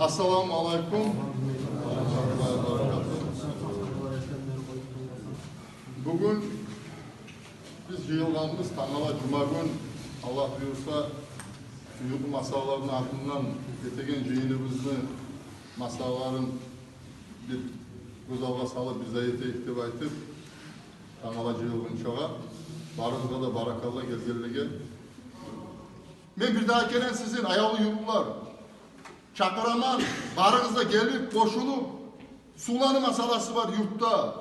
Assalamu alaikum. Bugün biz yığılganımız Tangala Cuma gün Allah buyursa yuqu masalaların ardından etegen jeyinimizni masalaların bir gözalga salıp bize yeteyik dep aytıp Tangala jığılgınçaga barınızga da barakallah gelgenligi. Men bir daha gelen sizin ayalı yurtlar çakıraman barınızda gelip koşulup sulanı masalası var yurtta,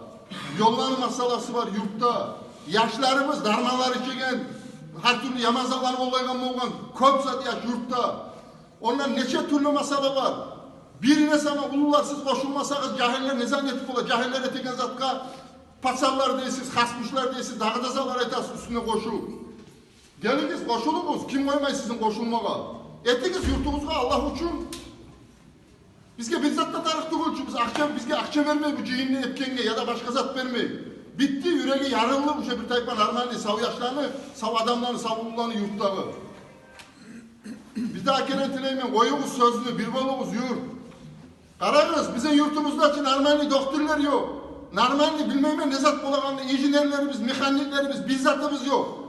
yollanı masalası var yurtta, yaşlarımız darmalar içigen her türlü yamazalar olaygan köp zat yaş yurtta. Ondan neçe türlü masala var. Birine sana ulular siz koşulmasanız cahiller nizam etip ola. Cahiller etegen zatka patsarlar deysiz, hasmışlar deysiz, dağıdazalar etasız üstüne koşu. Geliniz koşulunuz. Kim koymay sizin koşulmağa? Etiniz yurtunuzga Allah için. Bizge bir zatta tarık tugulçu. Bizge akça vermey bu cihimli epkenge ya da başka zat vermey. Bitti yüreği yarıldı bu bir tayfa normalde sav yaşlarını, sav adamlarını, sav ulularını yurttağı. Bir daha gelen tileymen koyumuz sözlü, bir bolumuz yurt. Karagız bizim yurtumuzda için normalde doktorlar yok. Normalde bilmeymen ne zat bulaganlı injinerlerimiz, mekaniklerimiz, bizzatımız yok.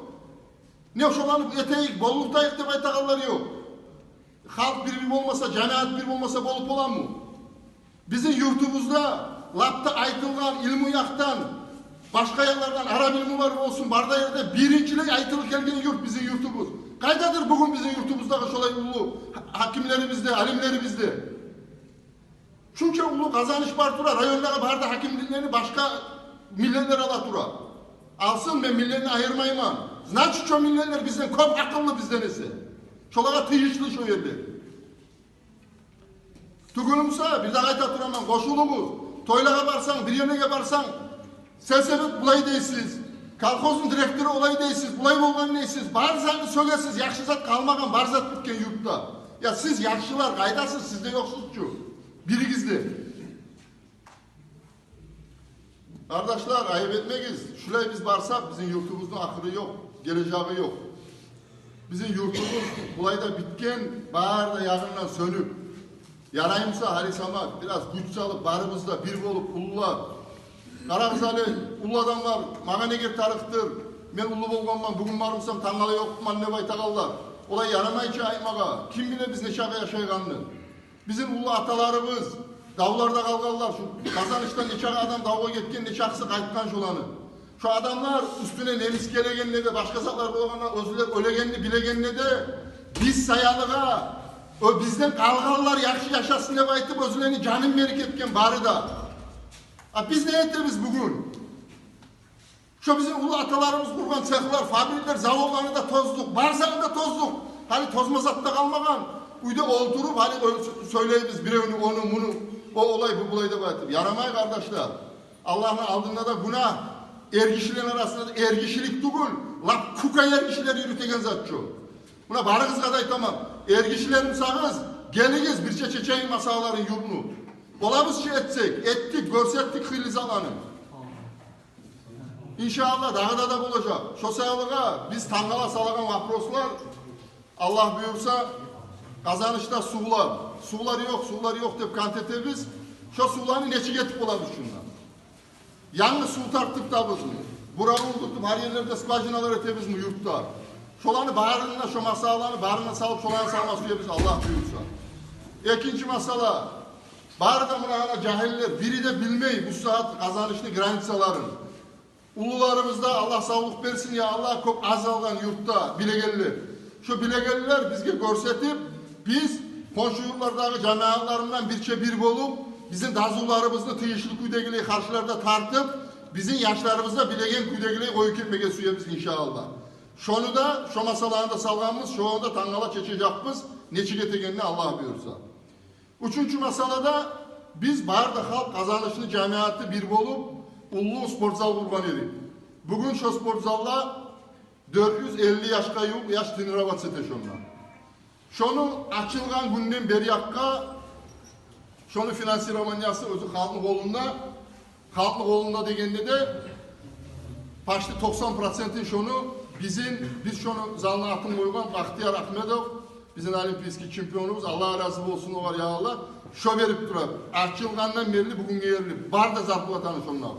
Ne şolanı eteyik, bolluktayık dep aytaganlar yok. Halk bir olmasa, cemaat bir olmasa bolup olan mı? Bizim yurtumuzda lapta aytılgan ilmi yaktan, başka yerlerden Arap ilmi var olsun, barda yerde birincilik aytılıp gelgen yurt bizim yurtumuz. Kaydadır bugün bizim yurtumuzdaki şolay ulu hakimlerimizde, alimlerimizde. Çünkü ulu kazanış var tura, rayonlara barda hakimliklerini başka milletler ala tura. Alsın ben milletini ayırmayım. Значит, şu milletler bizden köp akıllı bizden ise. Şolara tıyışlı şu yerler. Tugulumsa bir daha ayta turaman koşulumuz. Toylağa barsan, bir yerine barsan selsebet bulay deysiz. Kalkozun direktörü olay deysiz. Bulay bolgan deysiz. Barzanı söylesiz. Yakşı zat kalmagan barzat bitken yurtta. Ya siz yakşılar kaydasız sizde yoksunuz şu. Birigizde. Kardeşler ayıp etmeyiz. Şuraya biz barsak bizim yurtumuzun ahırı yok. Geleceği yok. Bizim yurtumuz bulayda bitken bağır da yağından sönüp yarayımsa harisamak biraz güç salıp barımızda bir olup ulular. Karagızalı ulu adamlar mağa neger tarıktır. Men ulu bolganman bugün barımsam Tangala yokman ne baytagallar. Olay yaramayçı aymağa. Kim bilir biz ne şaka yaşayganını. Bizim ulu atalarımız davlarda kalganlar şu kazanıştan neçe adam davga getken neçe aksı kayıtkan şolanı. Şu adamlar üstüne nelis gelegenle de başka zatlar boğana özüler ölegenli bilegenle de biz sayalığa o bizden kalganlar yakşı yaşasın diye aytıp özülerini canım merik etken bari da. Biz ne ettimiz bugün? Şu bizim ulu atalarımız kurgan sehler, fabrikler, zavodlarını da tozduk, barzanı da tozduk. Hani tozmazatta kalmagan. Uyda oldurup hani söyleyimiz birevini onu bunu o olay bu bulayda baytıp. Yaramay kardeşler. Allah'ın aldığında da günah. Ergişilerin arasında da ergişilik değil. Lap kuka ergişiler yürütegen zatçı. Buna barınız kadar tamam. Ergişilerim sağız. Geliniz bir çeçeğin masaların yurunu. Olamız şey etsek. Ettik, görsettik hiliz alanı. İnşallah daha da olacak. Şosayalığa biz Tangala salagan vaproslar Allah buyursa kazanışta sular. Sular yok deyip kantetemiz. Şu sularını neçi getip olamız şundan. Yanlış su tarttık da biz mi? Buranı uldurtup her yerlerde skvajinalar etemiz mi yurtta? Şolanı bağrına, şu masalarını bağrına salıp şolanı salma suya biz Allah buyursa. İkinci masala. Bağrıda buna cahiller biri de bilmeyi bu saat kazanışını granitsaların. Ulularımızda Allah sağlık versin ya Allah çok azalgan yurtta bilegelliler. Şu bilegelliler bizge görsetip biz komşu yurtlardaki camialarından bir bolup bizim dazularımızı tıyışlı küydegiliği karşılarda tartıp bizim yaşlarımızda bilegen küydegiliği koyu kirmege suyemiz inşallah. Şonu da şu masalarında salganımız şu anda Tangala çeçecekmiz neçi getegenini Allah buyursa. Üçüncü masalada biz barda halk kazanışlı camiatı bir bolup ulu spor zal kurban edik. Bugün şu spor zalla 450 yaşka yok yaş tınırabat seteşonlar. Şonu açılgan günden beri yakka şonu finansiramaniyası özü halkın kolunda degende de başta 90% şonu biz şonu zalına atın koygan Bahtiyar Ahmedov Bizim olimpiyski çempionumuz, Allah razı olsun o var ya Allah. Şo verip durar. Açılgandan beri bugün yerli. Bar da zarflatanı şonuna.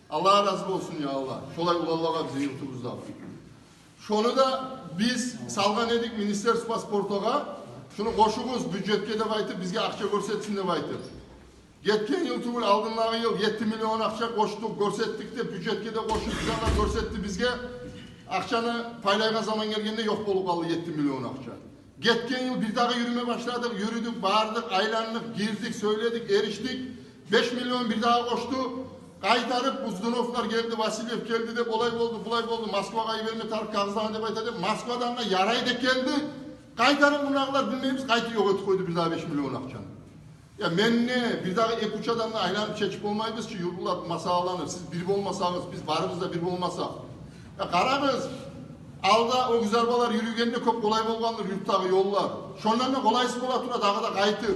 Allah razı olsun ya Allah. Şolay ulallağa bize yurtumuzda. Şonu da biz salgan edik Ministerstvo Sportoga. Şunu koşuğuz büdjetke de baytır, bizge akça görsetsin de baytır. Geçen yıl tugul aldığınlağı yıl 7 milyon akça koştuk, görsettik de büdjetke de koşup bizler görsetti bizge. Akçanı paylayga zaman gelgende yok bolup aldı 7 milyon akça. Geçen yıl bir daha yürüme başladık, yürüdük, bağırdık, aylandık, girdik, söyledik, eriştik. 5 milyon bir daha koştu. Kaytarıp Buzdunovlar geldi, Vasilyev geldi de olay oldu, Moskva'ya verme tarık kağızlarına da baytadı. Moskva'dan da yarayı da geldi. Kaytarıp bunlarlar bilmeyimiz kaytı yok ötü koydu bir daha 5 milyon akçanı. Ya men ne, bir daha ek adamla aylanıp çekip olmayız ki yurdular masalanır. Siz bir olmasanız, biz varımızda bir olmasak. Ya karagız, alda o güzel balar yürüyenine çok kolay bolgandır yurttağı yollar. Şondan da kolaysı bolatura dağı da kaytır.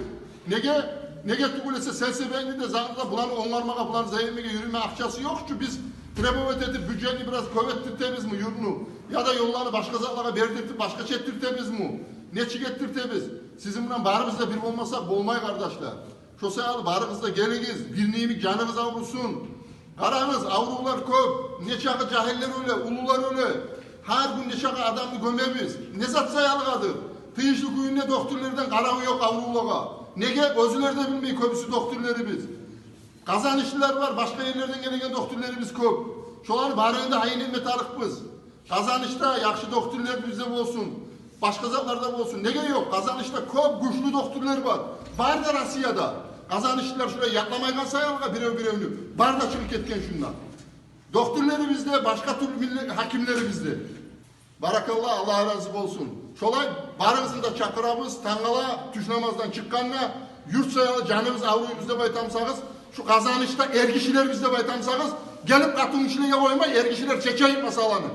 Nege tugulese selsebeyni de zanında bulanı onlarmağa, bulanı zayırmege yürüme akçası yok ki biz trebevet edip bütçeni biraz követtirtemiz mi yurdunu? Ya da yollarını başka zatlara berdirtip başka çettirtemiz mi? Ne çigettirtemiz? Sizin bundan barımızda bir olmasak bolmay kardeşler. Şu sayılı barımızda geliniz, bir neyimi canınız avrusun. Karanız, avrular köp, ne çakı cahiller öyle, ulular öyle. Her gün ne çakı adamı gömemiz. Ne zat sayılıgadır? Tıyışlı kuyunne doktorlardan karavı yok avrulaga. Nege özüler de bilmeyi köpüsü doktorları biz. Kazanışlılar var, başka yerlerden gelen doktorlarımız köp. Şolar barığında hayin etme tarıkpız. Kazanışta yakşı doktorlar bizde olsun. Başka zatlarda olsun. Nege yok? Kazanışta köp güçlü doktorlar var. Var da Rusya'da. Kazanışlılar şuraya yaklamaygan sayarlar birevni. Bar da çılık etken şunlar. Doktorları bizde, başka türlü hakimleri bizde. Barakallah, Allah razı olsun. Şolay barımızda çakırabız, tangala, tüş namazdan çıkkanla, yurt sayalı canımız avruyumuzda baytamsağız, şu kazanışta ergişiler bizde baytamsağız, gelip katın içine koymay, ergişiler çekeyip masalanır.